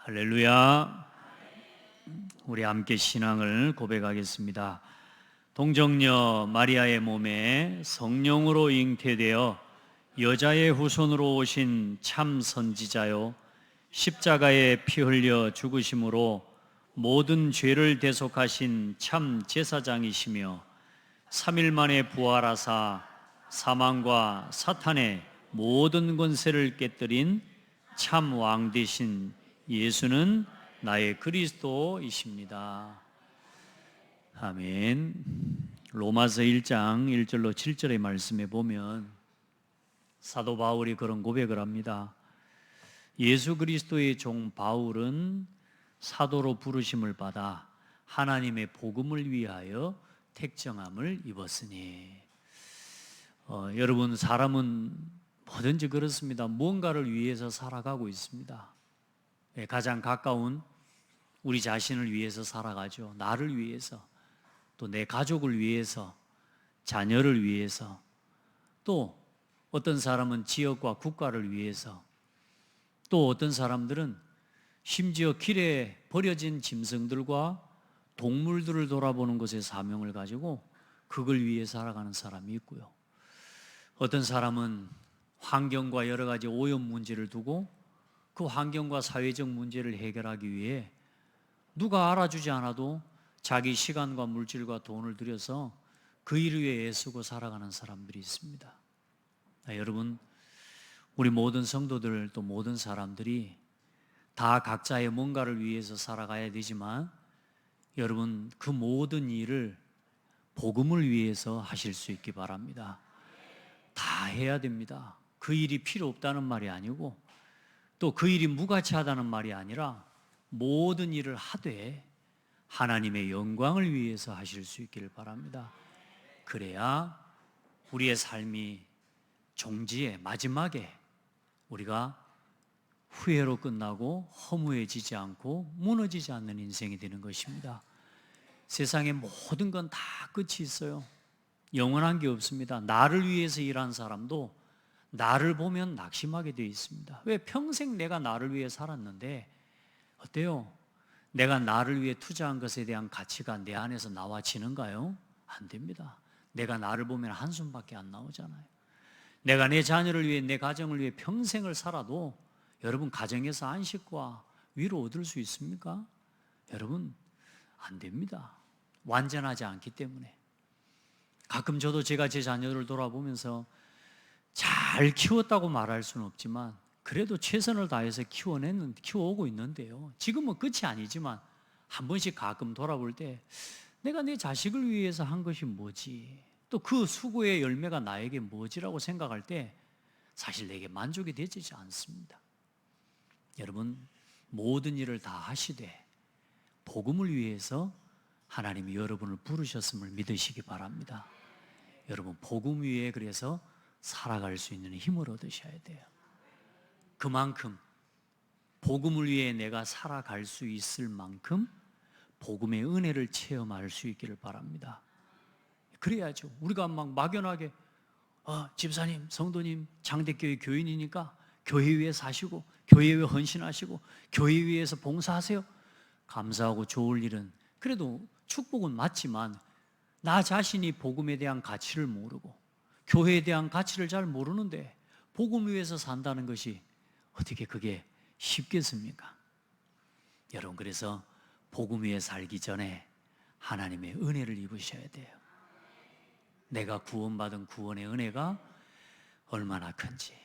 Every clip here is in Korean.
할렐루야. 우리 함께 신앙을 고백하겠습니다. 동정녀 마리아의 몸에 성령으로 잉태되어 여자의 후손으로 오신 참 선지자요, 십자가에 피 흘려 죽으심으로 모든 죄를 대속하신 참 제사장이시며 3일 만에 부활하사 사망과 사탄의 모든 권세를 깨뜨린 참 왕 되신 예수는 나의 그리스도이십니다. 아멘. 로마서 1장 1절로 7절의 말씀에 보면 사도 바울이 그런 고백을 합니다. 예수 그리스도의 종 바울은 사도로 부르심을 받아 하나님의 복음을 위하여 택정함을 입었으니. 여러분, 사람은 뭐든지 그렇습니다. 무언가를 위해서 살아가고 있습니다. 가장 가까운 우리 자신을 위해서 살아가죠. 나를 위해서, 또 내 가족을 위해서, 자녀를 위해서, 또 어떤 사람은 지역과 국가를 위해서, 또 어떤 사람들은 심지어 길에 버려진 짐승들과 동물들을 돌아보는 것에 사명을 가지고 그걸 위해 살아가는 사람이 있고요. 어떤 사람은 환경과 여러 가지 오염 문제를 두고 그 환경과 사회적 문제를 해결하기 위해 누가 알아주지 않아도 자기 시간과 물질과 돈을 들여서 그 일을 위해 애쓰고 살아가는 사람들이 있습니다. 여러분, 우리 모든 성도들, 또 모든 사람들이 다 각자의 뭔가를 위해서 살아가야 되지만, 여러분, 그 모든 일을 복음을 위해서 하실 수 있기 바랍니다. 다 해야 됩니다. 그 일이 필요 없다는 말이 아니고, 또 그 일이 무가치하다는 말이 아니라 모든 일을 하되 하나님의 영광을 위해서 하실 수 있기를 바랍니다. 그래야 우리의 삶이 종지에, 마지막에 우리가 후회로 끝나고 허무해지지 않고 무너지지 않는 인생이 되는 것입니다. 세상의 모든 건 다 끝이 있어요. 영원한 게 없습니다. 나를 위해서 일한 사람도 나를 보면 낙심하게 되어 있습니다. 왜? 평생 내가 나를 위해 살았는데 어때요? 내가 나를 위해 투자한 것에 대한 가치가 내 안에서 나와지는가요? 안 됩니다. 내가 나를 보면 한숨밖에 안 나오잖아요. 내가 내 자녀를 위해, 내 가정을 위해 평생을 살아도 여러분, 가정에서 안식과 위로 얻을 수 있습니까? 여러분, 안 됩니다. 완전하지 않기 때문에. 가끔 저도 제가 제 자녀를 돌아보면서 잘 키웠다고 말할 수는 없지만 그래도 최선을 다해서 키워오고 있는데요. 지금은 끝이 아니지만 한 번씩 가끔 돌아볼 때 내가 내 자식을 위해서 한 것이 뭐지? 또 그 수고의 열매가 나에게 뭐지라고 생각할 때 사실 내게 만족이 되지 않습니다. 여러분, 모든 일을 다 하시되 복음을 위해서 하나님이 여러분을 부르셨음을 믿으시기 바랍니다. 여러분, 복음 위에 그래서 살아갈 수 있는 힘을 얻으셔야 돼요. 그만큼 복음을 위해 내가 살아갈 수 있을 만큼 복음의 은혜를 체험할 수 있기를 바랍니다. 그래야죠. 우리가 막 막연하게 집사님, 성도님, 장대교회 교인이니까 교회 위에 사시고 교회 위에 헌신하시고 교회 위에서 봉사하세요. 감사하고 좋을 일은, 그래도 축복은 맞지만 나 자신이 복음에 대한 가치를 모르고 교회에 대한 가치를 잘 모르는데 복음 위에서 산다는 것이 어떻게 그게 쉽겠습니까? 여러분, 그래서 복음 위에 살기 전에 하나님의 은혜를 입으셔야 돼요. 내가 구원받은 구원의 은혜가 얼마나 큰지,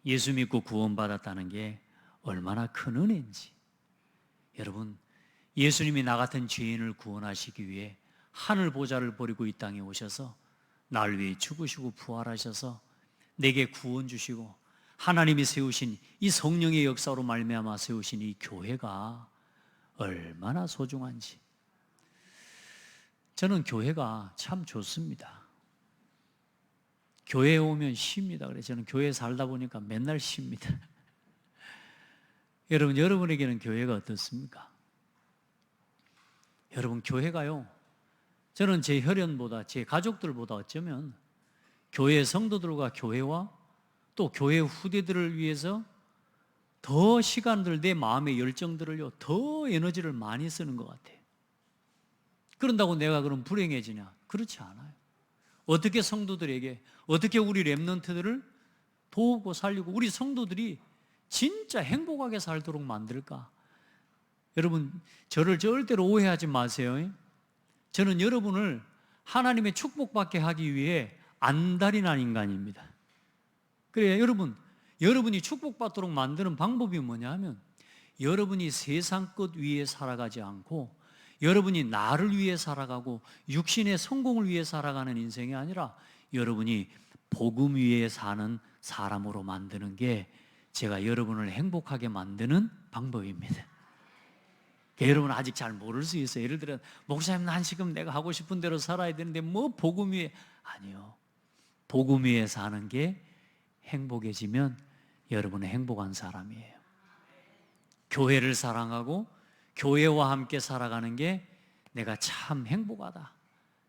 예수 믿고 구원받았다는 게 얼마나 큰 은혜인지. 여러분, 예수님이 나 같은 죄인을 구원하시기 위해 하늘 보좌를 버리고 이 땅에 오셔서 날 위해 죽으시고 부활하셔서 내게 구원 주시고 하나님이 세우신 이 성령의 역사로 말미암아 세우신 이 교회가 얼마나 소중한지. 저는 교회가 참 좋습니다. 교회에 오면 쉽니다. 그래서 저는 교회에 살다 보니까 맨날 쉽니다. 여러분, 여러분에게는 교회가 어떻습니까? 여러분, 교회가요, 저는 제 혈연보다, 제 가족들보다 어쩌면 교회 성도들과 교회와 또 교회 후대들을 위해서 더 시간들, 내 마음의 열정들을요, 더 에너지를 많이 쓰는 것 같아요. 그런다고 내가 그럼 불행해지냐? 그렇지 않아요. 어떻게 성도들에게, 어떻게 우리 렘넌트들을 도우고 살리고 우리 성도들이 진짜 행복하게 살도록 만들까? 여러분, 저를 절대로 오해하지 마세요. 저는 여러분을 하나님의 축복받게 하기 위해 안달이 인간입니다. 그래, 여러분이 축복받도록 만드는 방법이 뭐냐 하면, 여러분이 세상 것 위에 살아가지 않고 여러분이 나를 위해 살아가고 육신의 성공을 위해 살아가는 인생이 아니라 여러분이 복음 위에 사는 사람으로 만드는 게 제가 여러분을 행복하게 만드는 방법입니다. 여러분 아직 잘 모를 수 있어요. 예를 들어, 목사님 난 지금 내가 하고 싶은 대로 살아야 되는데 뭐 복음 위에. 아니요, 복음 위에 사는 게 행복해지면 여러분은 행복한 사람이에요. 교회를 사랑하고 교회와 함께 살아가는 게 내가 참 행복하다.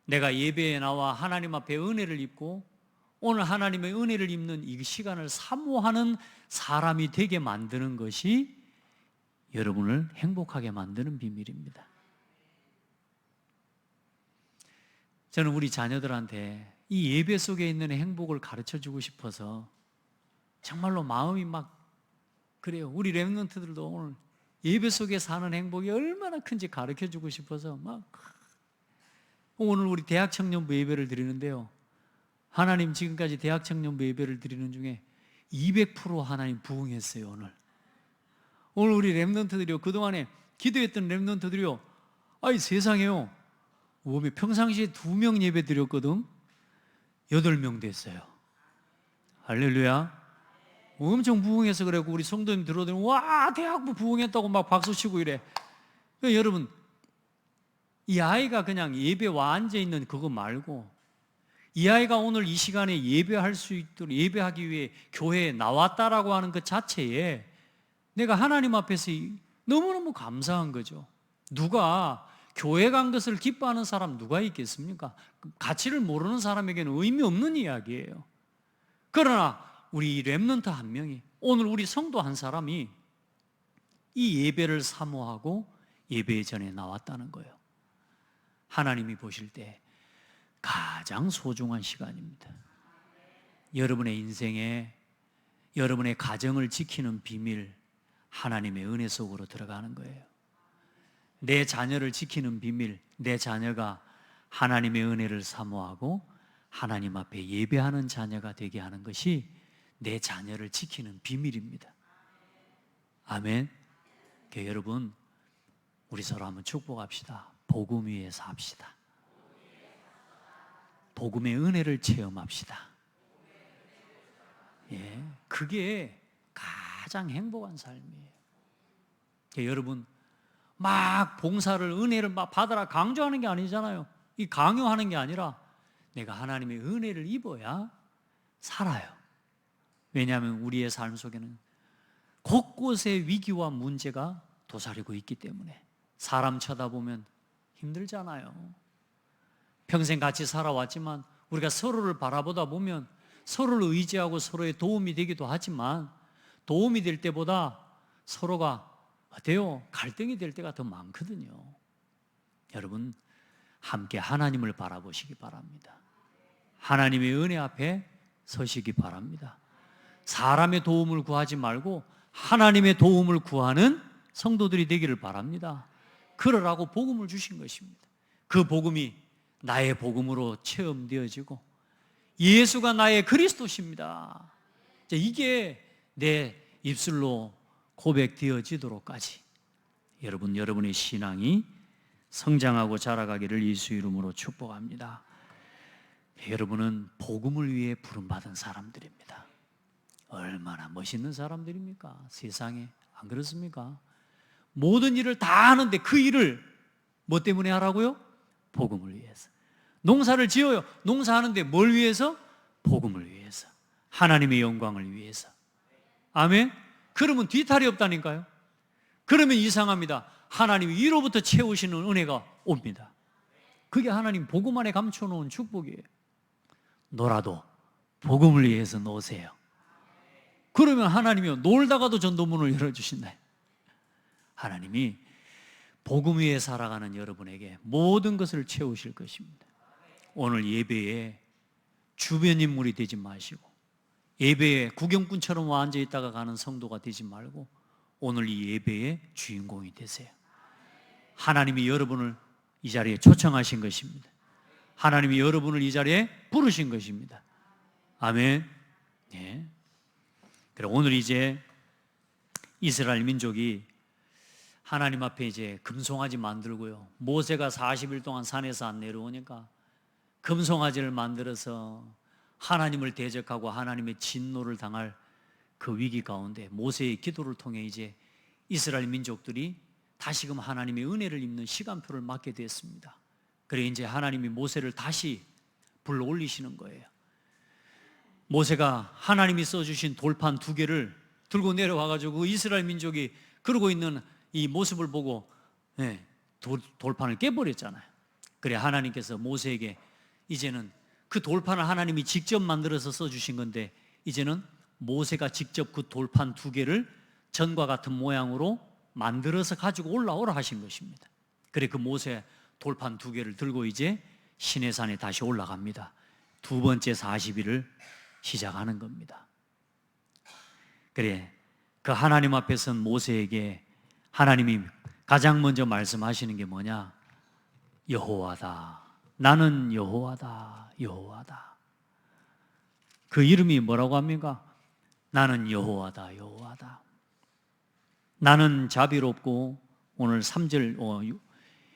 내가 예배에 나와 하나님 앞에 은혜를 입고 오늘 하나님의 은혜를 입는 이 시간을 사모하는 사람이 되게 만드는 것이 여러분을 행복하게 만드는 비밀입니다. 저는 우리 자녀들한테 이 예배 속에 있는 행복을 가르쳐주고 싶어서 정말로 마음이 막 그래요. 우리 렘넌트들도 오늘 예배 속에 사는 행복이 얼마나 큰지 가르쳐주고 싶어서 막 오늘 우리 대학 청년부 예배를 드리는데요, 하나님 지금까지 대학 청년부 예배를 드리는 중에 200% 하나님 부응했어요. 오늘 우리 렘넌트들이요, 그동안에 기도했던 렘넌트들이요, 아이 세상에요, 평상시에 2명 예배 드렸거든 8명 됐어요. 할렐루야. 엄청 부흥해서 그래고 우리 성도님 들어오더니 와 대학부 부흥했다고 막 박수치고 이래. 여러분, 이 아이가 그냥 예배 와 앉아있는 그거 말고 이 아이가 오늘 이 시간에 예배할 수 있도록, 예배하기 위해 교회에 나왔다라고 하는 그 자체에 내가 하나님 앞에서 너무너무 감사한 거죠. 누가 교회 간 것을 기뻐하는 사람 누가 있겠습니까? 가치를 모르는 사람에게는 의미 없는 이야기예요. 그러나 우리 렘넌트 한 명이, 오늘 우리 성도 한 사람이 이 예배를 사모하고 예배 전에 나왔다는 거예요. 하나님이 보실 때 가장 소중한 시간입니다. 여러분의 인생에, 여러분의 가정을 지키는 비밀, 하나님의 은혜 속으로 들어가는 거예요. 내 자녀를 지키는 비밀, 내 자녀가 하나님의 은혜를 사모하고 하나님 앞에 예배하는 자녀가 되게 하는 것이 내 자녀를 지키는 비밀입니다. 아멘. 여러분, 우리 서로 한번 축복합시다. 복음 위에 삽시다. 복음의 은혜를 체험합시다. 예, 그게 가장 행복한 삶이에요. 여러분, 막 봉사를, 은혜를 막 받아라 강조하는 게 아니잖아요. 이 강요하는 게 아니라 내가 하나님의 은혜를 입어야 살아요. 왜냐하면 우리의 삶 속에는 곳곳에 위기와 문제가 도사리고 있기 때문에 사람 쳐다보면 힘들잖아요. 평생 같이 살아왔지만 우리가 서로를 바라보다 보면 서로를 의지하고 서로의 도움이 되기도 하지만 도움이 될 때보다 서로가 어때요? 갈등이 될 때가 더 많거든요. 여러분, 함께 하나님을 바라보시기 바랍니다. 하나님의 은혜 앞에 서시기 바랍니다. 사람의 도움을 구하지 말고 하나님의 도움을 구하는 성도들이 되기를 바랍니다. 그러라고 복음을 주신 것입니다. 그 복음이 나의 복음으로 체험되어지고 예수가 나의 그리스도십니다. 이게 내 입술로 고백되어지도록까지 여러분의 신앙이 성장하고 자라가기를 예수 이름으로 축복합니다. 여러분은 복음을 위해 부름받은 사람들입니다. 얼마나 멋있는 사람들입니까? 세상에, 안 그렇습니까? 모든 일을 다 하는데 그 일을 뭐 때문에 하라고요? 복음을 위해서. 농사를 지어요. 농사하는데 뭘 위해서? 복음을 위해서. 하나님의 영광을 위해서. 아멘? 그러면 뒤탈이 없다니까요. 그러면 이상합니다. 하나님이 위로부터 채우시는 은혜가 옵니다. 그게 하나님 복음 안에 감춰놓은 축복이에요. 놀아도 복음을 위해서 노세요. 그러면 하나님이 놀다가도 전도문을 열어주신다. 하나님이 복음 위에 살아가는 여러분에게 모든 것을 채우실 것입니다. 오늘 예배에 주변 인물이 되지 마시고, 예배에 구경꾼처럼 앉아 있다가 가는 성도가 되지 말고, 오늘 이 예배의 주인공이 되세요. 하나님이 여러분을 이 자리에 초청하신 것입니다. 하나님이 여러분을 이 자리에 부르신 것입니다. 아멘. 예. 그래, 오늘 이제 이스라엘 민족이 하나님 앞에 이제 금송아지 만들고요, 모세가 40일 동안 산에서 안 내려오니까 금송아지를 만들어서 하나님을 대적하고 하나님의 진노를 당할 그 위기 가운데 모세의 기도를 통해 이제 이스라엘 민족들이 다시금 하나님의 은혜를 입는 시간표를 맞게 됐습니다. 그래 이제 하나님이 모세를 다시 불러 올리시는 거예요. 모세가 하나님이 써주신 돌판 2개를 들고 내려와가지고 그 이스라엘 민족이 그러고 있는 이 모습을 보고 돌판을 깨버렸잖아요. 그래 하나님께서 모세에게 이제는 그 돌판을 하나님이 직접 만들어서 써주신 건데, 이제는 모세가 직접 그 돌판 2개를 전과 같은 모양으로 만들어서 가지고 올라오라 하신 것입니다. 그래 그 모세 돌판 2개를 들고 이제 시내산에 다시 올라갑니다. 2번째 40일을 시작하는 겁니다. 그래 그 하나님 앞에 선 모세에게 하나님이 가장 먼저 말씀하시는 게 뭐냐? 여호와다. 나는 여호와다. 여호와다. 그 이름이 뭐라고 합니까? 나는 여호와다. 여호와다. 나는 자비롭고, 오늘 3절,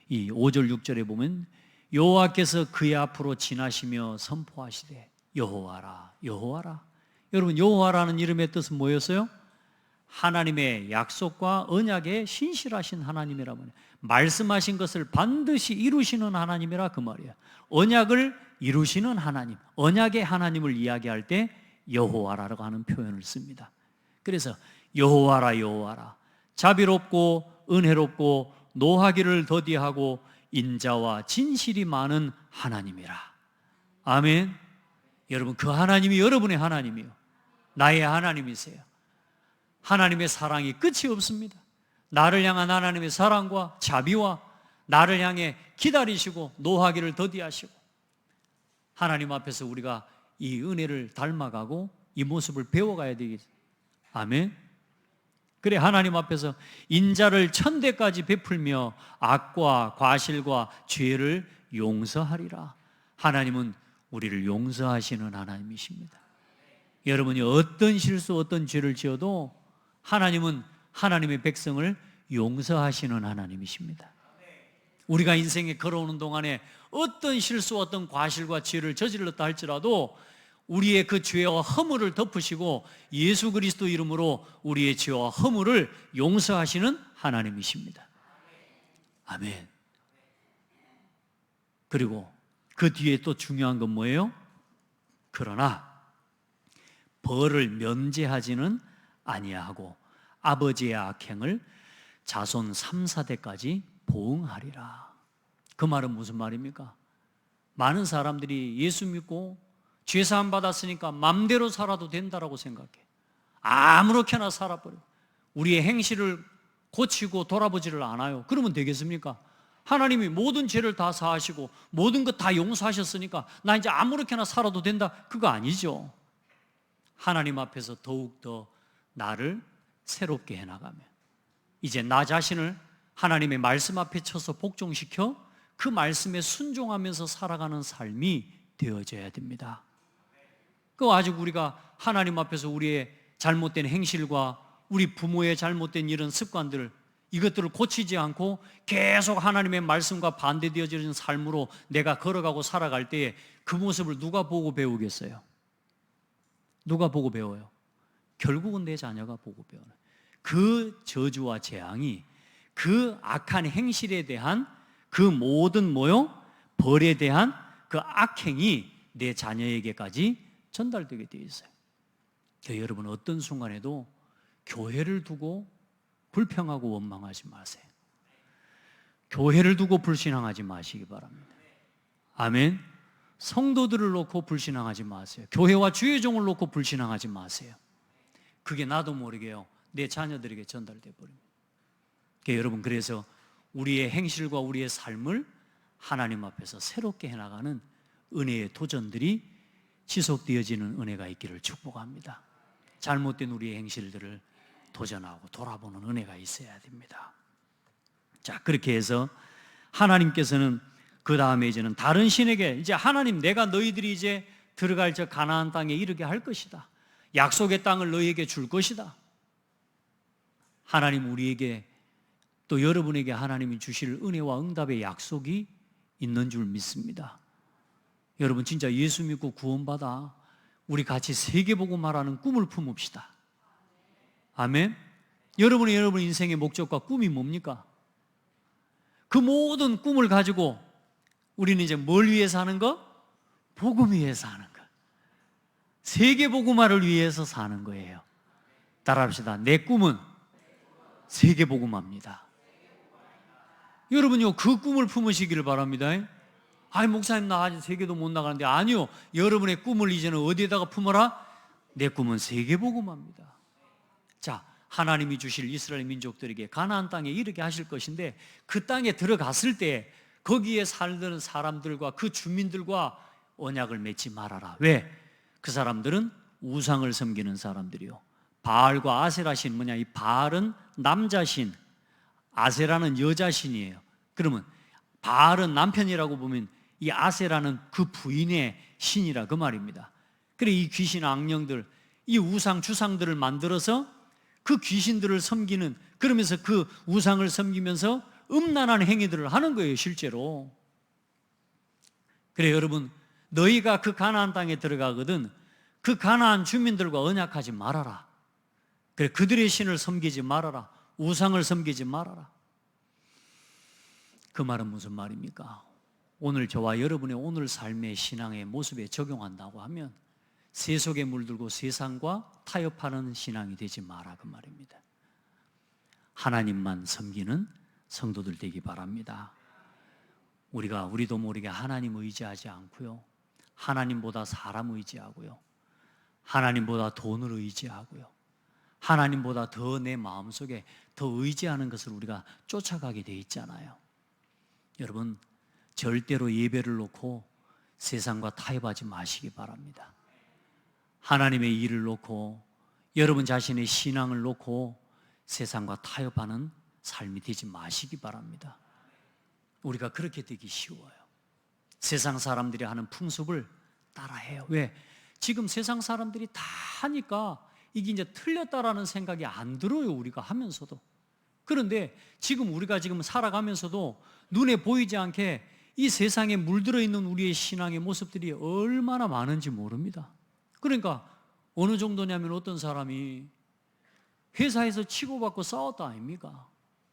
이 5절 6절에 보면 여호와께서 그의 앞으로 지나시며 선포하시되 여호와라. 여호와라. 여러분 여호와라는 이름의 뜻은 뭐였어요? 하나님의 약속과 언약에 신실하신 하나님이라고 해요. 말씀하신 것을 반드시 이루시는 하나님이라 그 말이에요. 언약을 이루시는 하나님, 언약의 하나님을 이야기할 때 여호와라고 하는 표현을 씁니다. 그래서 여호와라. 여호와라. 자비롭고 은혜롭고 노하기를 더디하고 인자와 진실이 많은 하나님이라. 아멘. 여러분 그 하나님이 여러분의 하나님이요, 나의 하나님이세요. 하나님의 사랑이 끝이 없습니다. 나를 향한 하나님의 사랑과 자비와 나를 향해 기다리시고 노하기를 더디하시고, 하나님 앞에서 우리가 이 은혜를 닮아가고 이 모습을 배워가야 되겠죠. 아멘. 그래 하나님 앞에서 인자를 1000대까지 베풀며 악과 과실과 죄를 용서하리라. 하나님은 우리를 용서하시는 하나님이십니다. 여러분이 어떤 실수, 어떤 죄를 지어도 하나님은 하나님의 백성을 용서하시는 하나님이십니다. 우리가 인생에 걸어오는 동안에 어떤 실수, 어떤 과실과 죄를 저질렀다 할지라도 우리의 그 죄와 허물을 덮으시고 예수 그리스도 이름으로 우리의 죄와 허물을 용서하시는 하나님이십니다. 아멘. 그리고 그 뒤에 또 중요한 건 뭐예요? 그러나 벌을 면제하지는 아니하고 아버지의 악행을 자손 3, 4대까지 보응하리라. 그 말은 무슨 말입니까? 많은 사람들이 예수 믿고 죄사함 받았으니까 맘대로 살아도 된다라고 생각해. 아무렇게나 살아버려. 우리의 행실을 고치고 돌아보지를 않아요. 그러면 되겠습니까? 하나님이 모든 죄를 다 사하시고 모든 것 다 용서하셨으니까 나 이제 아무렇게나 살아도 된다, 그거 아니죠. 하나님 앞에서 더욱더 나를 새롭게 해나가면 이제 나 자신을 하나님의 말씀 앞에 쳐서 복종시켜 그 말씀에 순종하면서 살아가는 삶이 되어져야 됩니다. 그 아직 우리가 하나님 앞에서 우리의 잘못된 행실과 우리 부모의 잘못된 이런 습관들, 이것들을 고치지 않고 계속 하나님의 말씀과 반대되어지는 삶으로 내가 걸어가고 살아갈 때에 그 모습을 누가 보고 배우겠어요? 누가 보고 배워요? 결국은 내 자녀가 보고 배워요. 그 저주와 재앙이 그 악한 행실에 대한 그 모든 벌에 대한 그 악행이 내 자녀에게까지 전달되게 되어 있어요. 여러분 어떤 순간에도 교회를 두고 불평하고 원망하지 마세요. 교회를 두고 불신앙하지 마시기 바랍니다. 아멘. 성도들을 놓고 불신앙하지 마세요. 교회와 주의 종을 놓고 불신앙하지 마세요. 그게 나도 모르게요, 내 자녀들에게 전달돼 버립니다. 여러분, 그래서 우리의 행실과 우리의 삶을 하나님 앞에서 새롭게 해나가는 은혜의 도전들이 지속되어지는 은혜가 있기를 축복합니다. 잘못된 우리의 행실들을 도전하고 돌아보는 은혜가 있어야 됩니다. 자, 그렇게 해서 하나님께서는 그 다음에 이제는 다른 신에게, 이제 하나님, 내가 너희들이 이제 들어갈 저 가나안 땅에 이르게 할 것이다, 약속의 땅을 너희에게 줄 것이다. 하나님 우리에게, 또 여러분에게 하나님이 주실 은혜와 응답의 약속이 있는 줄 믿습니다. 여러분, 진짜 예수 믿고 구원받아 우리 같이 세계복음화라는 꿈을 품읍시다. 아멘. 여러분 인생의 목적과 꿈이 뭡니까? 그 모든 꿈을 가지고 우리는 이제 뭘 위해서 하는 거? 복음 위해서 하는 거. 세계복음화를 위해서 사는 거예요. 따라합시다. 내 꿈은 세계복음화입니다. 여러분요, 그 꿈을 품으시기를 바랍니다. 아이, 목사님, 나 아직 세계도 못 나가는데. 아니요, 여러분의 꿈을 이제는 어디에다가 품어라? 내 꿈은 세계복음화입니다. 자, 하나님이 주실 이스라엘 민족들에게 가나안 땅에 이르게 하실 것인데, 그 땅에 들어갔을 때 거기에 살던 사람들과 그 주민들과 언약을 맺지 말아라. 왜? 그 사람들은 우상을 섬기는 사람들이요, 바알과 아세라신, 뭐냐, 이 바알은 남자신, 아세라는 여자신이에요. 그러면 바알은 남편이라고 보면 이 아세라는 그 부인의 신이라 그 말입니다. 그래, 이 귀신 악령들, 이 우상 주상들을 만들어서 그 귀신들을 섬기는, 그러면서 그 우상을 섬기면서 음란한 행위들을 하는 거예요, 실제로. 그래, 여러분, 너희가 그 가나안 땅에 들어가거든 그 가나안 주민들과 언약하지 말아라. 그래, 그들의 신을 섬기지 말아라. 우상을 섬기지 말아라. 그 말은 무슨 말입니까? 오늘 저와 여러분의 오늘 삶의 신앙의 모습에 적용한다고 하면 세속에 물들고 세상과 타협하는 신앙이 되지 마라, 그 말입니다. 하나님만 섬기는 성도들 되기 바랍니다. 우리도 모르게 하나님 의지하지 않고요, 하나님보다 사람 의지하고요, 하나님보다 돈을 의지하고요, 하나님보다 더 내 마음속에 더 의지하는 것을 우리가 쫓아가게 돼 있잖아요. 여러분, 절대로 예배를 놓고 세상과 타협하지 마시기 바랍니다. 하나님의 일을 놓고, 여러분 자신의 신앙을 놓고 세상과 타협하는 삶이 되지 마시기 바랍니다. 우리가 그렇게 되기 쉬워요. 세상 사람들이 하는 풍습을 따라해요. 왜? 지금 세상 사람들이 다 하니까 이게 이제 틀렸다라는 생각이 안 들어요, 우리가 하면서도. 그런데 지금 우리가 지금 살아가면서도 눈에 보이지 않게 이 세상에 물들어 있는 우리의 신앙의 모습들이 얼마나 많은지 모릅니다. 그러니까 어느 정도냐면, 어떤 사람이 회사에서 치고받고 싸웠다 아닙니까?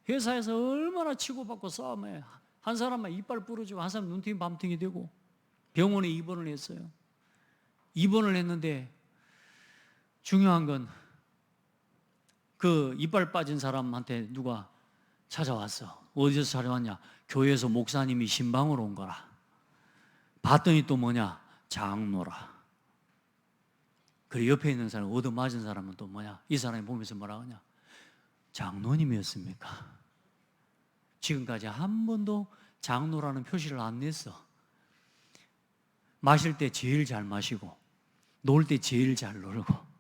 회사에서 얼마나 치고받고 싸우면 한 사람만 이빨 부러지고 한 사람 눈팅이 밤팅이 되고 병원에 입원을 했어요. 입원을 했는데 중요한 건 그 이빨 빠진 사람한테 누가 찾아왔어. 어디서 찾아왔냐? 교회에서 목사님이 신방으로 온 거라. 봤더니 또 뭐냐? 장로라. 그리고 옆에 있는 사람, 얻어맞은 사람은 또 뭐냐? 이 사람이 보면서 뭐라 하냐? 장로님이었습니까? 지금까지 한 번도 장로라는 표시를 안 냈어. 마실 때 제일 잘 마시고 놀 때 제일 잘 놀고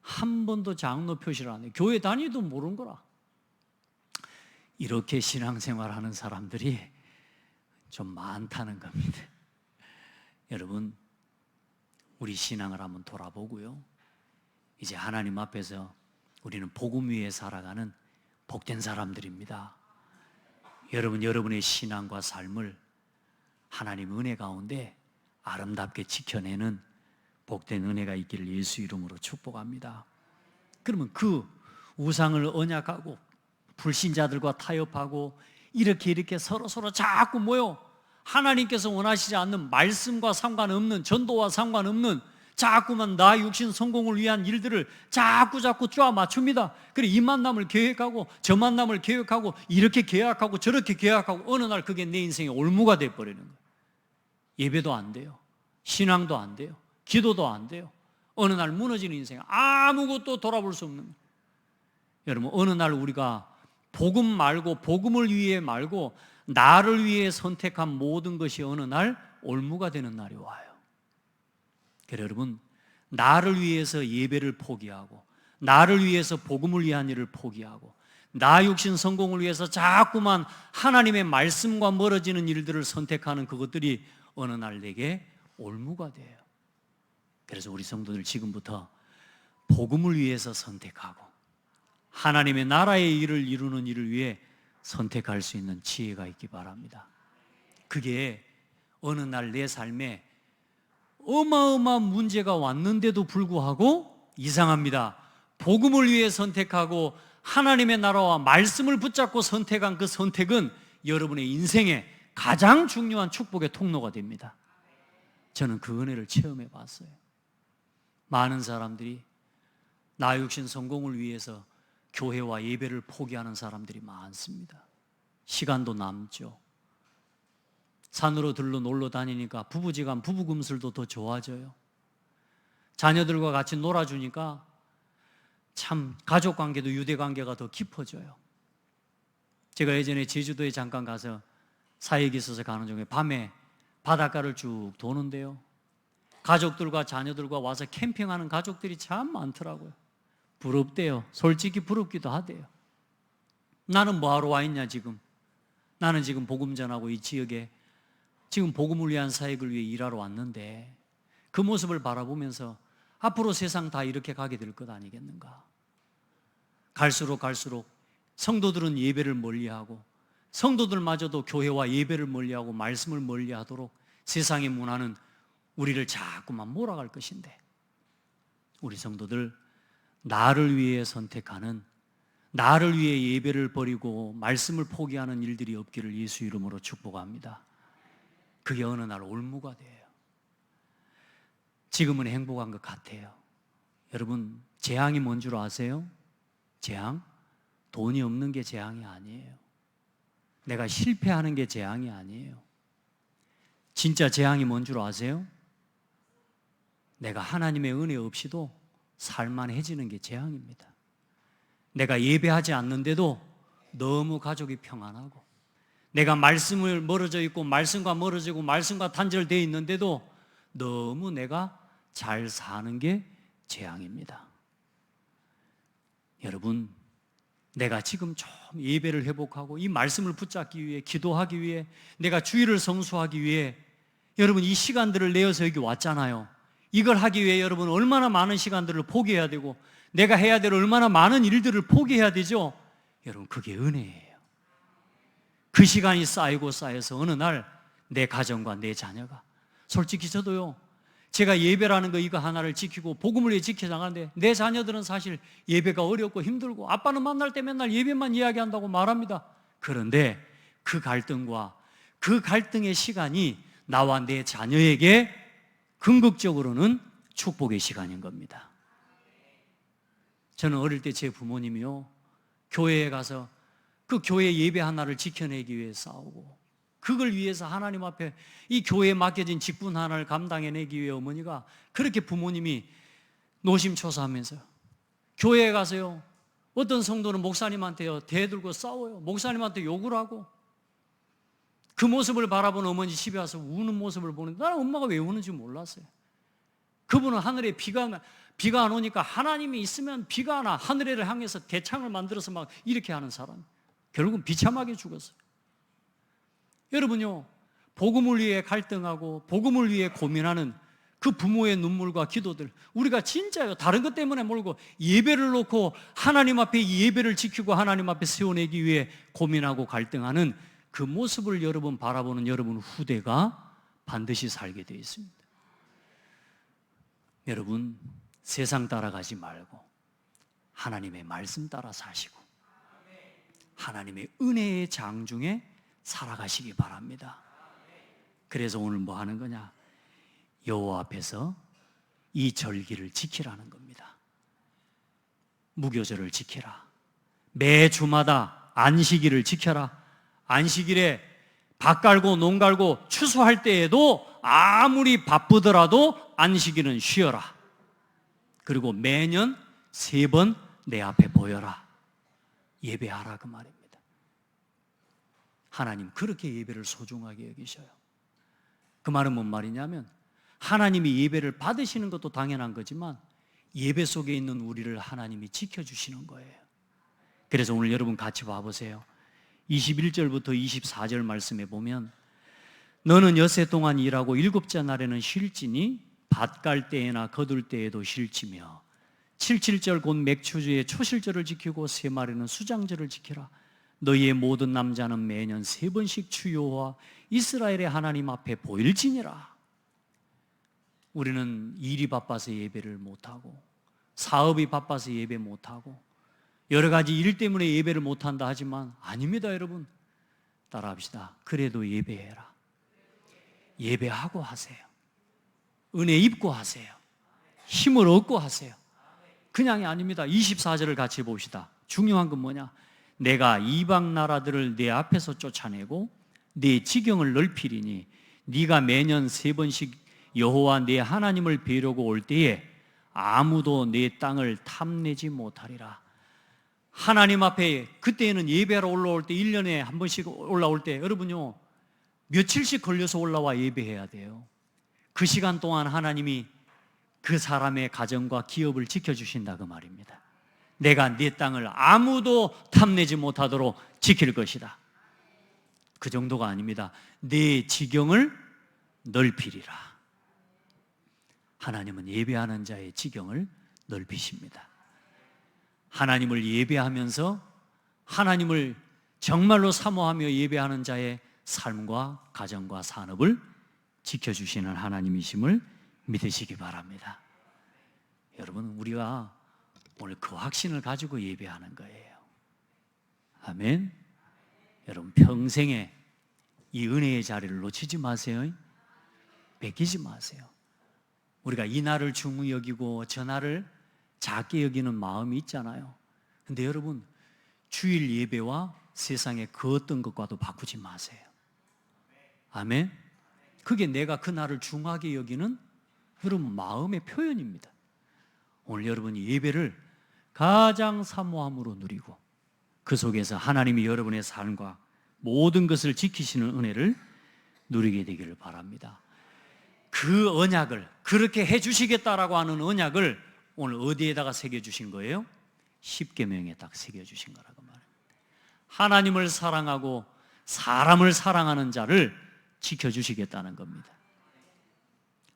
한 번도 장로 표시를 안 해. 교회 다니도 모르는 거라. 이렇게 신앙생활하는 사람들이 좀 많다는 겁니다. 여러분, 우리 신앙을 한번 돌아보고요, 이제 하나님 앞에서 우리는 복음 위에 살아가는 복된 사람들입니다. 여러분의 신앙과 삶을 하나님 은혜 가운데 아름답게 지켜내는 복된 은혜가 있기를 예수 이름으로 축복합니다. 그러면 그 우상을 언약하고 불신자들과 타협하고 이렇게 서로 자꾸 뭐요? 하나님께서 원하시지 않는 말씀과 상관없는, 전도와 상관없는 자꾸만 나 육신 성공을 위한 일들을 자꾸 쪼아 맞춥니다. 그래, 이 만남을 계획하고 저 만남을 계획하고 이렇게 계약하고 저렇게 계약하고 어느 날 그게 내 인생의 올무가 돼버리는 거예요. 예배도 안 돼요. 신앙도 안 돼요. 기도도 안 돼요. 어느 날 무너지는 인생, 아무것도 돌아볼 수 없는. 여러분, 어느 날 우리가 복음 말고, 복음을 위해 말고 나를 위해 선택한 모든 것이 어느 날 올무가 되는 날이 와요. 그래 여러분, 나를 위해서 예배를 포기하고, 나를 위해서 복음을 위한 일을 포기하고, 나 육신 성공을 위해서 자꾸만 하나님의 말씀과 멀어지는 일들을 선택하는 그것들이 어느 날 내게 올무가 돼요. 그래서 우리 성도들 지금부터 복음을 위해서 선택하고 하나님의 나라의 일을 이루는 일을 위해 선택할 수 있는 지혜가 있기 바랍니다. 그게 어느 날 내 삶에 어마어마한 문제가 왔는데도 불구하고 이상합니다. 복음을 위해 선택하고 하나님의 나라와 말씀을 붙잡고 선택한 그 선택은 여러분의 인생에 가장 중요한 축복의 통로가 됩니다. 저는 그 은혜를 체험해 봤어요. 많은 사람들이 나 육신 성공을 위해서 교회와 예배를 포기하는 사람들이 많습니다. 시간도 남죠. 산으로 들러 놀러 다니니까 부부지간 부부금술도 더 좋아져요. 자녀들과 같이 놀아주니까 참 가족관계도 유대관계가 더 깊어져요. 제가 예전에 제주도에 잠깐 가서 사역이 있어서 가는 중에 밤에 바닷가를 쭉 도는데요, 가족들과 자녀들과 와서 캠핑하는 가족들이 참 많더라고요. 부럽대요. 솔직히 부럽기도 하대요. 나는 뭐하러 와 있냐 지금. 나는 지금 복음 전하고 이 지역에 지금 복음을 위한 사역을 위해 일하러 왔는데 그 모습을 바라보면서 앞으로 세상 다 이렇게 가게 될 것 아니겠는가. 갈수록 성도들은 예배를 멀리하고 성도들마저도 교회와 예배를 멀리하고 말씀을 멀리하도록 세상의 문화는 우리를 자꾸만 몰아갈 것인데, 우리 성도들 나를 위해 선택하는, 나를 위해 예배를 버리고 말씀을 포기하는 일들이 없기를 예수 이름으로 축복합니다. 그게 어느 날 올무가 돼요. 지금은 행복한 것 같아요. 여러분, 재앙이 뭔 줄 아세요? 재앙? 돈이 없는 게 재앙이 아니에요. 내가 실패하는 게 재앙이 아니에요. 진짜 재앙이 뭔 줄 아세요? 내가 하나님의 은혜 없이도 살만해지는 게 재앙입니다. 내가 예배하지 않는데도 너무 가족이 평안하고, 내가 말씀을 멀어져 있고 말씀과 멀어지고 말씀과 단절되어 있는데도 너무 내가 잘 사는 게 재앙입니다. 여러분, 내가 지금 좀 예배를 회복하고 이 말씀을 붙잡기 위해, 기도하기 위해, 내가 주일을 성수하기 위해 여러분 이 시간들을 내어서 여기 왔잖아요. 이걸 하기 위해 여러분 얼마나 많은 시간들을 포기해야 되고 내가 해야 될 얼마나 많은 일들을 포기해야 되죠. 여러분, 그게 은혜예요. 그 시간이 쌓여서 어느 날 내 가정과 내 자녀가, 솔직히 저도요, 제가 예배라는 거 이거 하나를 지키고 복음을 위해 지켜나가는데 내 자녀들은 사실 예배가 어렵고 힘들고 아빠는 만날 때 맨날 예배만 이야기한다고 말합니다. 그런데 그 갈등과 그 갈등의 시간이 나와 내 자녀에게 궁극적으로는 축복의 시간인 겁니다. 저는 어릴 때 제 부모님이요, 교회에 가서 그 교회 예배 하나를 지켜내기 위해 싸우고, 그걸 위해서 하나님 앞에 이 교회에 맡겨진 직분 하나를 감당해내기 위해 어머니가 그렇게 부모님이 노심초사하면서 교회에 가서요, 어떤 성도는 목사님한테요 대들고 싸워요. 목사님한테 욕을 하고, 그 모습을 바라본 어머니 집에 와서 우는 모습을 보는데 나는 엄마가 왜 우는지 몰랐어요. 그분은 하늘에 비가 안 오니까 하나님이 있으면 비가 안 와, 하늘을 향해서 대창을 만들어서 막 이렇게 하는 사람, 결국은 비참하게 죽었어요. 여러분요, 복음을 위해 갈등하고 복음을 위해 고민하는 그 부모의 눈물과 기도들, 우리가 진짜요 다른 것 때문에 몰고 예배를 놓고 하나님 앞에 이 예배를 지키고 하나님 앞에 세워내기 위해 고민하고 갈등하는 그 모습을 여러분 바라보는 여러분 후대가 반드시 살게 되어 있습니다. 여러분, 세상 따라가지 말고 하나님의 말씀 따라 사시고 하나님의 은혜의 장중에 살아가시기 바랍니다. 그래서 오늘 뭐 하는 거냐? 여호와 앞에서 이 절기를 지키라는 겁니다. 무교절을 지켜라. 매 주마다 안식일을 지켜라. 안식일에 밭 갈고 농 갈고 추수할 때에도 아무리 바쁘더라도 안식일은 쉬어라. 그리고 매년 3번 내 앞에 보여라. 예배하라 그 말입니다. 하나님 그렇게 예배를 소중하게 여기셔요. 그 말은 뭔 말이냐면 하나님이 예배를 받으시는 것도 당연한 거지만 예배 속에 있는 우리를 하나님이 지켜주시는 거예요. 그래서 오늘 여러분 같이 봐보세요. 21절부터 24절 말씀에 보면 너는 엿새 동안 일하고 7째 날에는 쉴지니 밭 갈 때에나 거둘 때에도 쉴지며 77절 곧 맥추주의 초실절을 지키고 세 마리는 수장절을 지키라. 너희의 모든 남자는 매년 3번씩 주 여호와 이스라엘의 하나님 앞에 보일지니라. 우리는 일이 바빠서 예배를 못하고 사업이 바빠서 예배 못하고 여러 가지 일 때문에 예배를 못한다 하지만 아닙니다. 여러분 따라합시다. 그래도 예배해라. 예배하고 하세요. 은혜 입고 하세요. 힘을 얻고 하세요. 그냥이 아닙니다. 24절을 같이 봅시다. 중요한 건 뭐냐? 내가 이방 나라들을 내 앞에서 쫓아내고 내 지경을 넓히리니 네가 매년 3번씩 여호와 내 하나님을 뵈려고 올 때에 아무도 내 땅을 탐내지 못하리라. 하나님 앞에 그때에는 예배하러 올라올 때 1년에 한 번씩 올라올 때 여러분요 며칠씩 걸려서 올라와 예배해야 돼요. 그 시간 동안 하나님이 그 사람의 가정과 기업을 지켜주신다 그 말입니다. 내가 네 땅을 아무도 탐내지 못하도록 지킬 것이다. 그 정도가 아닙니다. 내 지경을 넓히리라. 하나님은 예배하는 자의 지경을 넓히십니다. 하나님을 예배하면서 하나님을 정말로 사모하며 예배하는 자의 삶과 가정과 산업을 지켜주시는 하나님이심을 믿으시기 바랍니다. 여러분 우리가 오늘 그 확신을 가지고 예배하는 거예요. 아멘. 여러분 평생에 이 은혜의 자리를 놓치지 마세요. 뺏기지 마세요. 우리가 이 날을 중히 여기고 저 날을 작게 여기는 마음이 있잖아요. 근데 여러분 주일 예배와 세상의 그 어떤 것과도 바꾸지 마세요. 아멘. 그게 내가 그 날을 중하게 여기는 여러분 마음의 표현입니다. 오늘 여러분이 예배를 가장 사모함으로 누리고 그 속에서 하나님이 여러분의 삶과 모든 것을 지키시는 은혜를 누리게 되기를 바랍니다. 그 언약을 그렇게 해주시겠다라고 하는 언약을 오늘 어디에다가 새겨주신 거예요? 십계명에 딱 새겨주신 거라고 말합니다. 하나님을 사랑하고 사람을 사랑하는 자를 지켜주시겠다는 겁니다.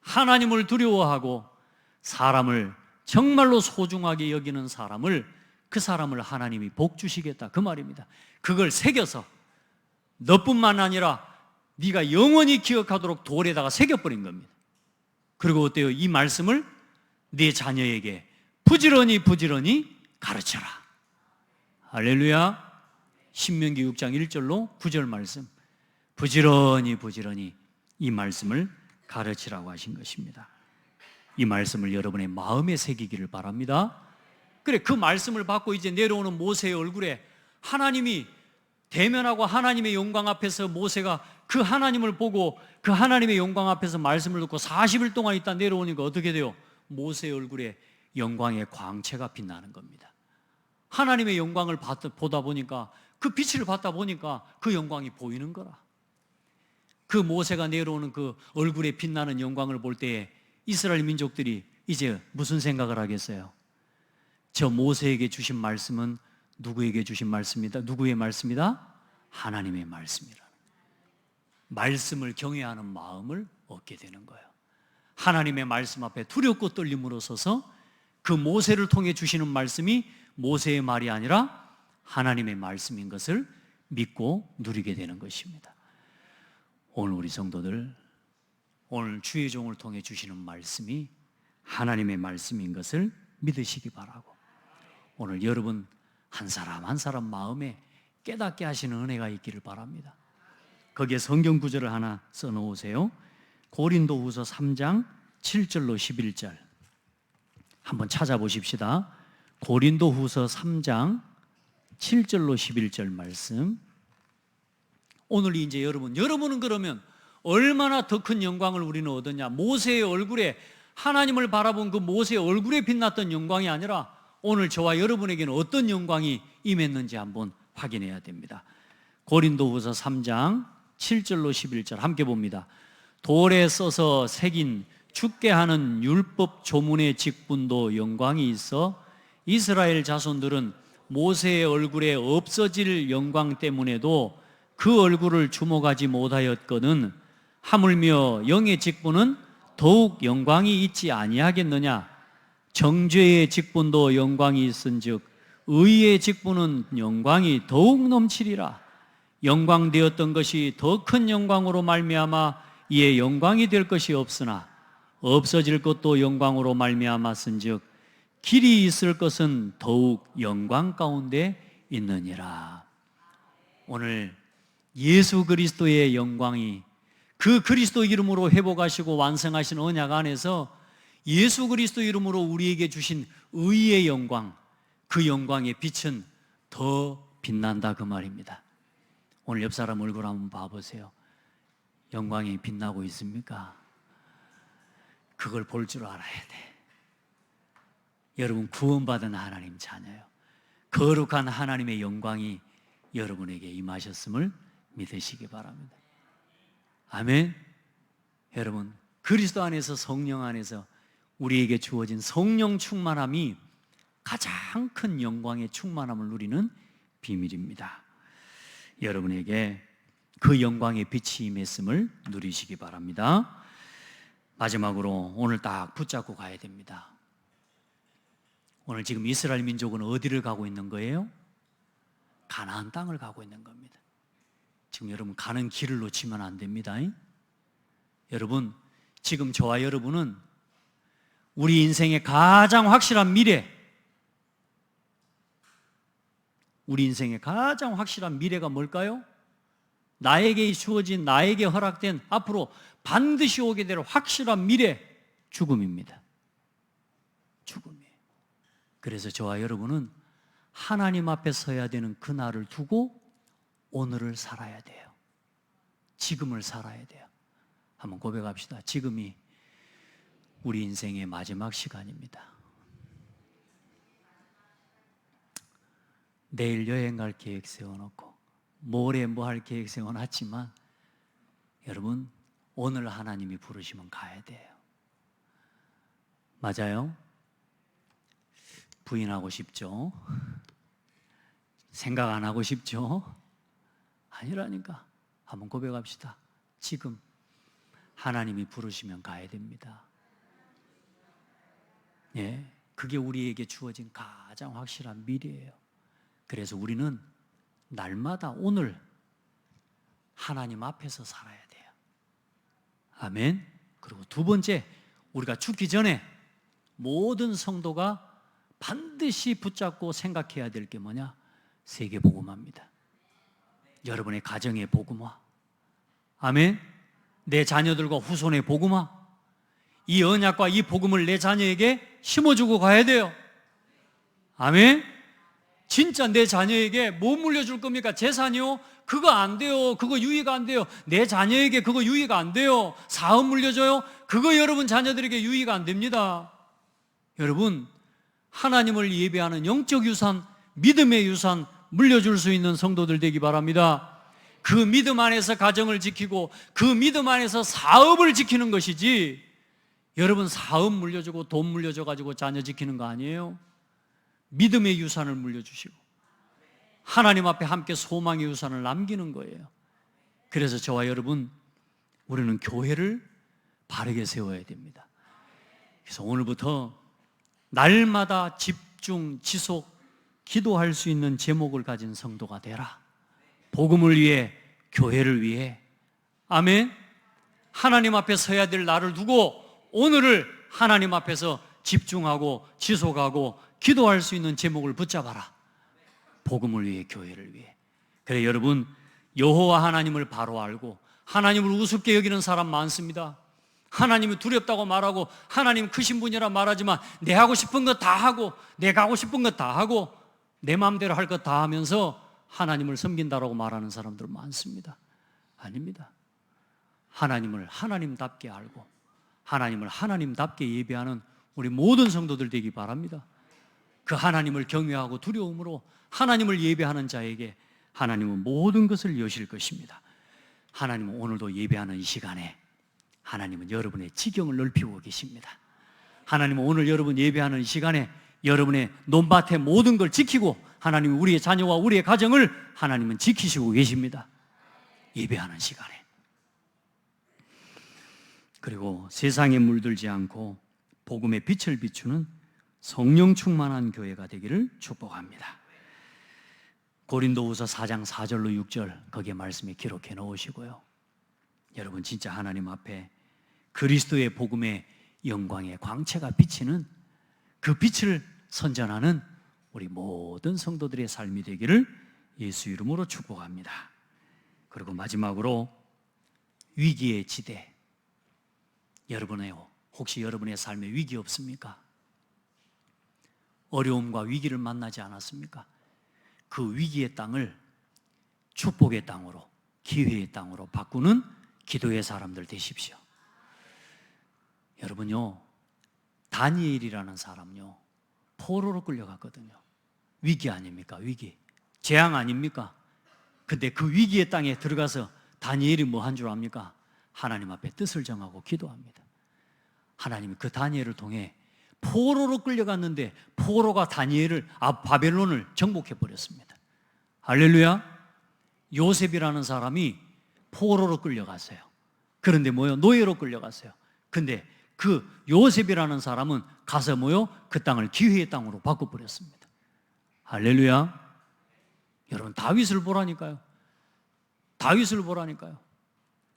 하나님을 두려워하고 사람을 정말로 소중하게 여기는 사람을 그 사람을 하나님이 복 주시겠다 그 말입니다. 그걸 새겨서 너뿐만 아니라 네가 영원히 기억하도록 돌에다가 새겨버린 겁니다. 그리고 어때요? 이 말씀을 네 자녀에게 부지런히 가르쳐라. 할렐루야. 신명기 6장 1절로 9절 말씀 부지런히 이 말씀을 가르치라고 하신 것입니다. 이 말씀을 여러분의 마음에 새기기를 바랍니다. 그래 그 말씀을 받고 이제 내려오는 모세의 얼굴에 하나님이 대면하고 하나님의 영광 앞에서 모세가 그 하나님을 보고 그 하나님의 영광 앞에서 말씀을 듣고 40일 동안 있다 내려오니까 어떻게 돼요? 모세의 얼굴에 영광의 광채가 빛나는 겁니다. 하나님의 영광을 보다 보니까 그 빛을 받다 보니까 그 영광이 보이는 거라. 그 모세가 내려오는 그 얼굴에 빛나는 영광을 볼 때에 이스라엘 민족들이 이제 무슨 생각을 하겠어요? 저 모세에게 주신 말씀은 누구에게 주신 말씀이다? 누구의 말씀이다? 하나님의 말씀이라. 말씀을 경외하는 마음을 얻게 되는 거예요. 하나님의 말씀 앞에 두렵고 떨림으로 서서 그 모세를 통해 주시는 말씀이 모세의 말이 아니라 하나님의 말씀인 것을 믿고 누리게 되는 것입니다. 오늘 우리 성도들, 오늘 주의 종을 통해 주시는 말씀이 하나님의 말씀인 것을 믿으시기 바라고, 오늘 여러분 한 사람 한 사람 마음에 깨닫게 하시는 은혜가 있기를 바랍니다. 거기에 성경 구절을 하나 써놓으세요. 고린도후서 3장 7절로 11절 한번 찾아보십시다. 고린도후서 3장 7절로 11절 말씀. 오늘 이제 여러분은 그러면 얼마나 더 큰 영광을 우리는 얻었냐? 모세의 얼굴에 하나님을 바라본 그 모세의 얼굴에 빛났던 영광이 아니라 오늘 저와 여러분에게는 어떤 영광이 임했는지 한번 확인해야 됩니다. 고린도후서 3장 7절로 11절 함께 봅니다. 돌에 써서 새긴 죽게 하는 율법 조문의 직분도 영광이 있어 이스라엘 자손들은 모세의 얼굴에 없어질 영광 때문에도 그 얼굴을 주목하지 못하였거든 하물며 영의 직분은 더욱 영광이 있지 아니하겠느냐. 정죄의 직분도 영광이 있은즉 의의 직분은 영광이 더욱 넘치리라. 영광되었던 것이 더 큰 영광으로 말미암아 이에 영광이 될 것이 없으나 없어질 것도 영광으로 말미암았은즉 길이 있을 것은 더욱 영광 가운데 있느니라. 오늘 예수 그리스도의 영광이 그 그리스도 이름으로 회복하시고 완성하신 언약 안에서 예수 그리스도 이름으로 우리에게 주신 의의 영광, 그 영광의 빛은 더 빛난다 그 말입니다. 오늘 옆 사람 얼굴 한번 봐보세요. 영광이 빛나고 있습니까? 그걸 볼 줄 알아야 돼. 여러분 구원받은 하나님 자녀요. 거룩한 하나님의 영광이 여러분에게 임하셨음을 믿으시기 바랍니다. 아멘. 여러분 그리스도 안에서 성령 안에서 우리에게 주어진 성령 충만함이 가장 큰 영광의 충만함을 누리는 비밀입니다. 여러분에게 그 영광의 빛이 임했음을 누리시기 바랍니다. 마지막으로 오늘 딱 붙잡고 가야 됩니다. 오늘 지금 이스라엘 민족은 어디를 가고 있는 거예요? 가나안 땅을 가고 있는 겁니다. 지금 여러분 가는 길을 놓치면 안 됩니다. 여러분 지금 저와 여러분은 우리 인생의 가장 확실한 미래, 우리 인생의 가장 확실한 미래가 뭘까요? 나에게 주어진, 나에게 허락된 앞으로 반드시 오게 될 확실한 미래, 죽음입니다. 죽음이에요. 그래서 저와 여러분은 하나님 앞에 서야 되는 그날을 두고 오늘을 살아야 돼요. 지금을 살아야 돼요. 한번 고백합시다. 지금이 우리 인생의 마지막 시간입니다. 내일 여행 갈 계획 세워놓고 모레 뭐 할 계획 세워놨지만 여러분 오늘 하나님이 부르시면 가야 돼요. 맞아요? 부인하고 싶죠? 생각 안 하고 싶죠? 아니라니까. 한번 고백합시다. 지금 하나님이 부르시면 가야 됩니다. 예, 그게 우리에게 주어진 가장 확실한 미래예요. 그래서 우리는 날마다 오늘 하나님 앞에서 살아야 돼요. 아멘. 그리고 두 번째, 우리가 죽기 전에 모든 성도가 반드시 붙잡고 생각해야 될 게 뭐냐? 세계복음화입니다. 여러분의 가정의 복음화, 아멘. 내 자녀들과 후손의 복음화, 이 언약과 이 복음을 내 자녀에게 심어주고 가야 돼요. 아멘. 진짜 내 자녀에게 뭐 물려줄 겁니까? 재산이요? 그거 안 돼요. 그거 유의가 안 돼요. 내 자녀에게 그거 유의가 안 돼요. 사업 물려줘요? 그거 여러분 자녀들에게 유의가 안 됩니다. 여러분 하나님을 예배하는 영적 유산, 믿음의 유산 물려줄 수 있는 성도들 되기 바랍니다. 그 믿음 안에서 가정을 지키고 그 믿음 안에서 사업을 지키는 것이지, 여러분 사업 물려주고 돈 물려줘가지고 자녀 지키는 거 아니에요. 믿음의 유산을 물려주시고 하나님 앞에 함께 소망의 유산을 남기는 거예요. 그래서 저와 여러분, 우리는 교회를 바르게 세워야 됩니다. 그래서 오늘부터 날마다 집중, 지속, 기도할 수 있는 제목을 가진 성도가 되라. 복음을 위해, 교회를 위해. 아멘. 하나님 앞에 서야 될 나를 두고 오늘을 하나님 앞에서 집중하고 지속하고 기도할 수 있는 제목을 붙잡아라. 복음을 위해, 교회를 위해. 그래 여러분, 여호와 하나님을 바로 알고 하나님을 우습게 여기는 사람 많습니다. 하나님이 두렵다고 말하고 하나님 크신 분이라 말하지만 내 하고 싶은 것 다 하고 내가 하고 싶은 것 다 하고 내 마음대로 할 것 다 하면서 하나님을 섬긴다라고 말하는 사람들 많습니다. 아닙니다. 하나님을 하나님답게 알고 하나님을 하나님답게 예배하는 우리 모든 성도들 되기 바랍니다. 그 하나님을 경외하고 두려움으로 하나님을 예배하는 자에게 하나님은 모든 것을 여실 것입니다. 하나님은 오늘도 예배하는 이 시간에 하나님은 여러분의 지경을 넓히고 계십니다. 하나님은 오늘 여러분 예배하는 이 시간에 여러분의 논밭의 모든 걸 지키고 하나님은 우리의 자녀와 우리의 가정을 하나님은 지키시고 계십니다. 예배하는 시간에. 그리고 세상에 물들지 않고 복음의 빛을 비추는 성령 충만한 교회가 되기를 축복합니다. 고린도후서 4장 4절로 6절 거기에 말씀에 기록해 놓으시고요. 여러분 진짜 하나님 앞에 그리스도의 복음의 영광의 광채가 비치는 그 빛을 선전하는 우리 모든 성도들의 삶이 되기를 예수 이름으로 축복합니다. 그리고 마지막으로 위기의 지대. 혹시 여러분의 삶에 위기 없습니까? 어려움과 위기를 만나지 않았습니까? 그 위기의 땅을 축복의 땅으로, 기회의 땅으로 바꾸는 기도의 사람들 되십시오. 여러분요, 다니엘이라는 사람요, 포로로 끌려갔거든요. 위기 아닙니까? 위기. 재앙 아닙니까? 근데 그 위기의 땅에 들어가서 다니엘이 뭐 한 줄 압니까? 하나님 앞에 뜻을 정하고 기도합니다. 하나님이 그 다니엘을 통해 포로로 끌려갔는데 포로가 바벨론을 정복해 버렸습니다. 할렐루야. 요셉이라는 사람이 포로로 끌려갔어요. 그런데 노예로 끌려갔어요. 근데 그 요셉이라는 사람은 가서 그 땅을 기회의 땅으로 바꿔버렸습니다. 할렐루야. 여러분 다윗을 보라니까요.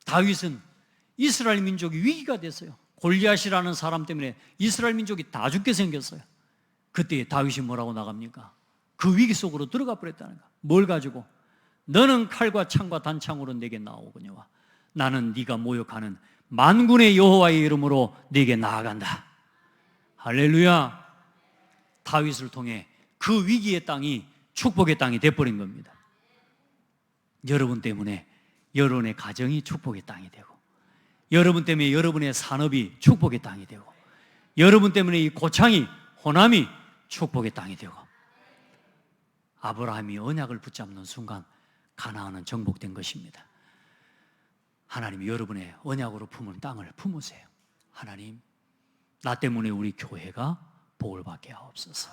다윗은 이스라엘 민족이 위기가 됐어요. 골리앗이라는 사람 때문에 이스라엘 민족이 다 죽게 생겼어요. 그때 다윗이 뭐라고 나갑니까? 그 위기 속으로 들어가 버렸다는 거야. 뭘 가지고? 너는 칼과 창과 단창으로 내게 나오거니와 나는 네가 모욕하는 만군의 여호와의 이름으로 네게 나아간다. 할렐루야. 다윗을 통해 그 위기의 땅이 축복의 땅이 돼버린 겁니다. 여러분 때문에 여러분의 가정이 축복의 땅이 되고, 여러분 때문에 여러분의 산업이 축복의 땅이 되고, 여러분 때문에 이 고창이, 호남이 축복의 땅이 되고, 아브라함이 언약을 붙잡는 순간 가나안은 정복된 것입니다. 하나님이 여러분의 언약으로 품은 땅을 품으세요. 하나님, 나 때문에 우리 교회가 복을 받게 하옵소서.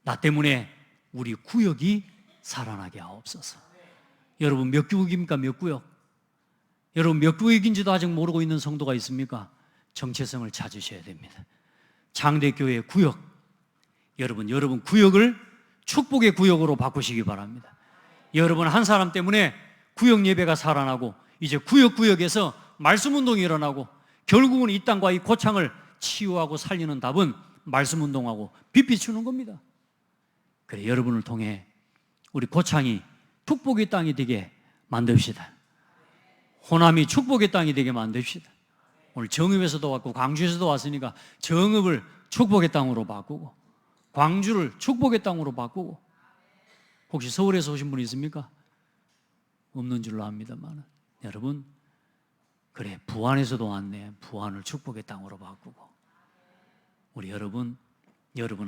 나 때문에 우리 구역이 살아나게 하옵소서. 여러분 몇 구역입니까? 몇 구역? 여러분 몇 구역인지도 아직 모르고 있는 성도가 있습니까? 정체성을 찾으셔야 됩니다. 장대교회 구역, 여러분 구역을 축복의 구역으로 바꾸시기 바랍니다. 여러분 한 사람 때문에 구역 예배가 살아나고 이제 구역에서 말씀운동이 일어나고 결국은 이 땅과 이 고창을 치유하고 살리는 답은 말씀운동하고 빛 비추는 겁니다. 그래, 여러분을 통해 우리 고창이 축복의 땅이 되게 만듭시다. 호남이 축복의 땅이 되게 만듭시다. 오늘 정읍에서도 왔고 광주에서도 왔으니까 정읍을 축복의 땅으로 바꾸고 광주를 축복의 땅으로 바꾸고, 혹시 서울에서 오신 분 있습니까? 없는 줄로 압니다만, 여러분 그래, 부안에서도 왔네. 부안을 축복의 땅으로 바꾸고, 우리 여러분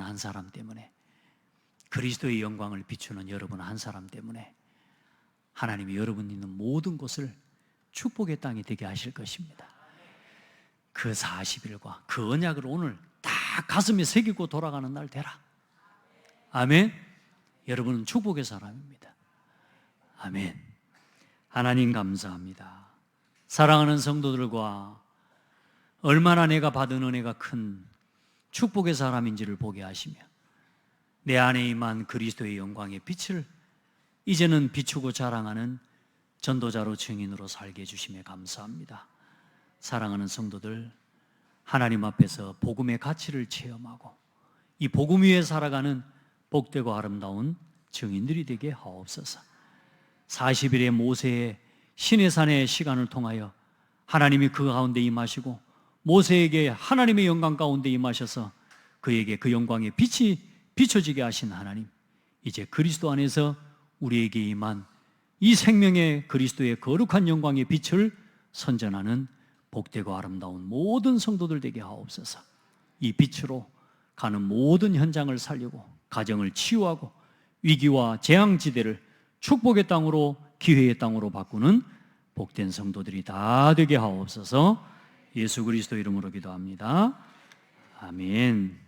한 사람 때문에, 그리스도의 영광을 비추는 여러분 한 사람 때문에 하나님이 여러분 있는 모든 곳을 축복의 땅이 되게 하실 것입니다. 그 40일과 그 언약을 오늘 다 가슴에 새기고 돌아가는 날 되라. 아멘. 여러분은 축복의 사람입니다. 아멘. 하나님 감사합니다. 사랑하는 성도들과 얼마나 내가 받은 은혜가 큰 축복의 사람인지를 보게 하시며 내 안에 임한 그리스도의 영광의 빛을 이제는 비추고 자랑하는 전도자로 증인으로 살게 해주심에 감사합니다. 사랑하는 성도들, 하나님 앞에서 복음의 가치를 체험하고 이 복음 위에 살아가는 복되고 아름다운 증인들이 되게 하옵소서. 40일의 모세의 시내산의 시간을 통하여 하나님이 그 가운데 임하시고 모세에게 하나님의 영광 가운데 임하셔서 그에게 그 영광의 빛이 비춰지게 하신 하나님, 이제 그리스도 안에서 우리에게 임한 이 생명의 그리스도의 거룩한 영광의 빛을 선전하는 복되고 아름다운 모든 성도들 되게 하옵소서. 이 빛으로 가는 모든 현장을 살리고 가정을 치유하고 위기와 재앙지대를 축복의 땅으로, 기회의 땅으로 바꾸는 복된 성도들이 다 되게 하옵소서. 예수 그리스도 이름으로 기도합니다. 아멘.